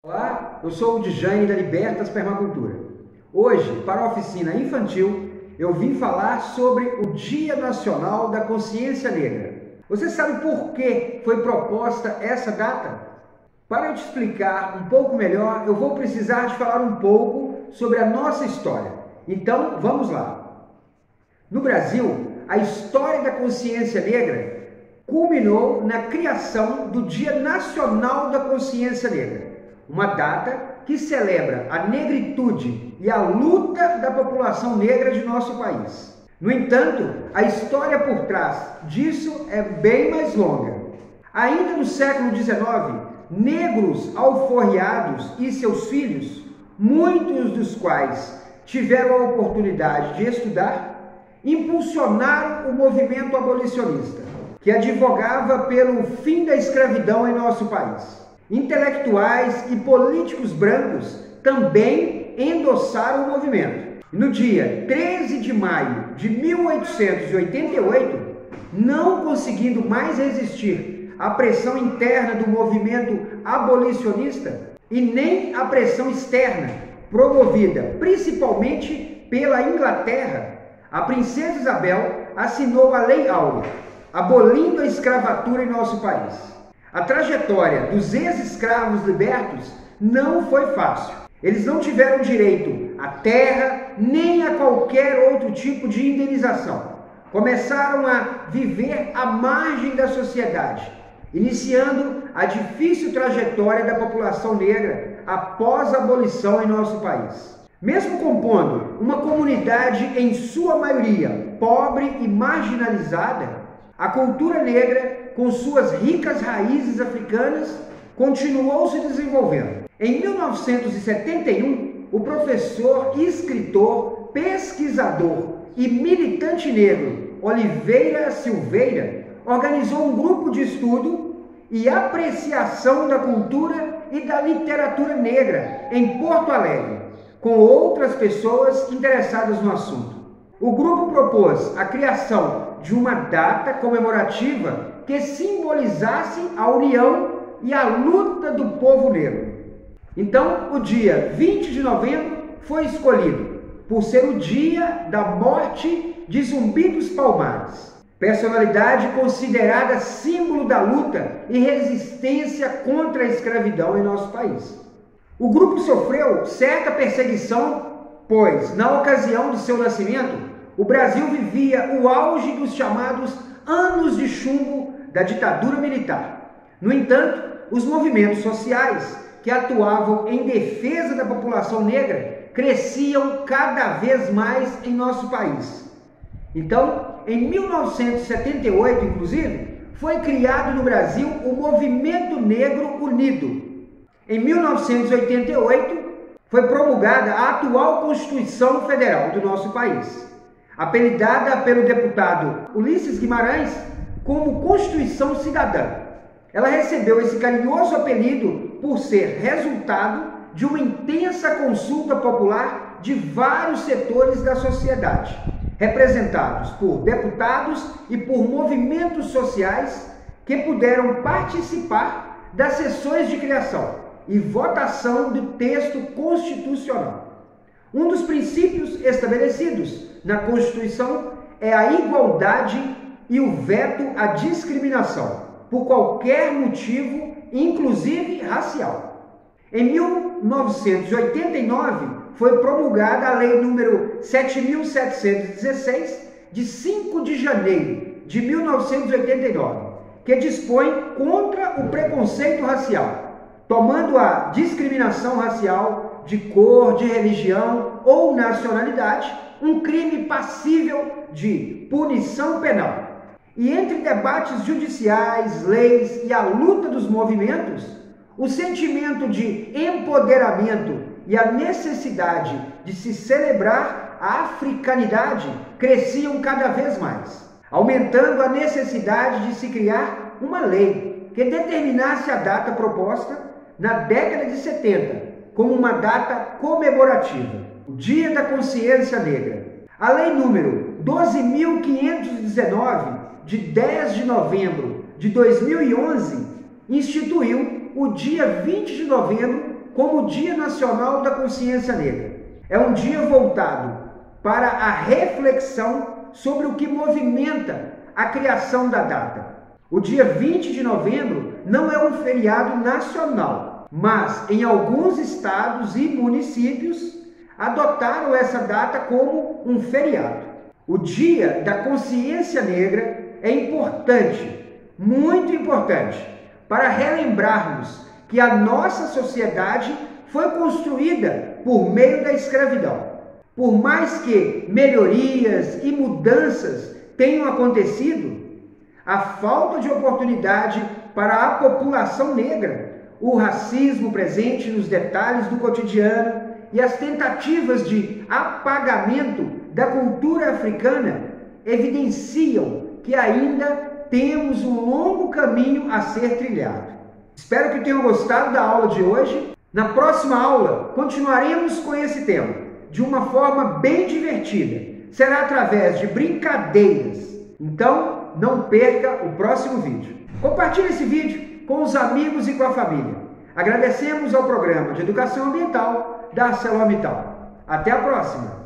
Olá, eu sou o Djane da Libertas Permacultura. Hoje, para a oficina infantil, eu vim falar sobre o Dia Nacional da Consciência Negra. Você sabe por que foi proposta essa data? Para eu te explicar um pouco melhor, eu vou precisar de falar um pouco sobre a nossa história. Então, vamos lá. No Brasil, a história da consciência negra culminou na criação do Dia Nacional da Consciência Negra, uma data que celebra a negritude e a luta da população negra de nosso país. No entanto, a história por trás disso é bem mais longa. Ainda no século XIX, negros alforriados e seus filhos, muitos dos quais tiveram a oportunidade de estudar, impulsionaram o movimento abolicionista, que advogava pelo fim da escravidão em nosso país. Intelectuais e políticos brancos também endossaram o movimento. No dia 13 de maio de 1888, não conseguindo mais resistir à pressão interna do movimento abolicionista e nem à pressão externa, promovida principalmente pela Inglaterra, a princesa Isabel assinou a Lei Áurea, abolindo a escravatura em nosso país. A trajetória dos ex-escravos libertos não foi fácil. Eles não tiveram direito à terra nem a qualquer outro tipo de indenização. Começaram a viver à margem da sociedade, iniciando a difícil trajetória da população negra após a abolição em nosso país. Mesmo compondo uma comunidade em sua maioria pobre e marginalizada, a cultura negra, com suas ricas raízes africanas, continuou se desenvolvendo. Em 1971, o professor, escritor, pesquisador e militante negro Oliveira Silveira organizou um grupo de estudo e apreciação da cultura e da literatura negra em Porto Alegre, com outras pessoas interessadas no assunto. O grupo propôs a criação de uma data comemorativa que simbolizasse a união e a luta do povo negro. Então, o dia 20 de novembro foi escolhido por ser o dia da morte de Zumbi dos Palmares, personalidade considerada símbolo da luta e resistência contra a escravidão em nosso país. O grupo sofreu certa perseguição, pois, na ocasião de seu nascimento, o Brasil vivia o auge dos chamados anos de chumbo da ditadura militar. No entanto, os movimentos sociais que atuavam em defesa da população negra cresciam cada vez mais em nosso país. Então, em 1978, inclusive, foi criado no Brasil o Movimento Negro Unido. Em 1988, foi promulgada a atual Constituição Federal do nosso país, apelidada pelo deputado Ulisses Guimarães como Constituição Cidadã. Ela recebeu esse carinhoso apelido por ser resultado de uma intensa consulta popular de vários setores da sociedade, representados por deputados e por movimentos sociais que puderam participar das sessões de criação e votação do texto constitucional. Um dos princípios estabelecidos na Constituição é a igualdade e o veto à discriminação, por qualquer motivo, inclusive racial. Em 1989, foi promulgada a Lei número 7.716, de 5 de janeiro de 1989, que dispõe contra o preconceito racial, tomando a discriminação racial de cor, de religião ou nacionalidade um crime passível de punição penal. E entre debates judiciais, leis e a luta dos movimentos, o sentimento de empoderamento e a necessidade de se celebrar a africanidade cresciam cada vez mais, aumentando a necessidade de se criar uma lei que determinasse a data proposta na década de 70 como uma data comemorativa, o Dia da Consciência Negra. A Lei número 12.519, de 10 de novembro de 2011, instituiu o dia 20 de novembro como o Dia Nacional da Consciência Negra. É um dia voltado para a reflexão sobre o que movimenta a criação da data. O dia 20 de novembro não é um feriado nacional, mas em alguns estados e municípios adotaram essa data como um feriado. O Dia da Consciência Negra é importante, muito importante, para relembrarmos que a nossa sociedade foi construída por meio da escravidão. Por mais que melhorias e mudanças tenham acontecido, a falta de oportunidade para a população negra, o racismo presente nos detalhes do cotidiano e as tentativas de apagamento da cultura africana evidenciam que ainda temos um longo caminho a ser trilhado. Espero que tenham gostado da aula de hoje. Na próxima aula, continuaremos com esse tema de uma forma bem divertida. Será através de brincadeiras. Então, não perca o próximo vídeo. Compartilhe esse vídeo com os amigos e com a família. Agradecemos ao Programa de Educação Ambiental da ArcelorMittal. Até a próxima!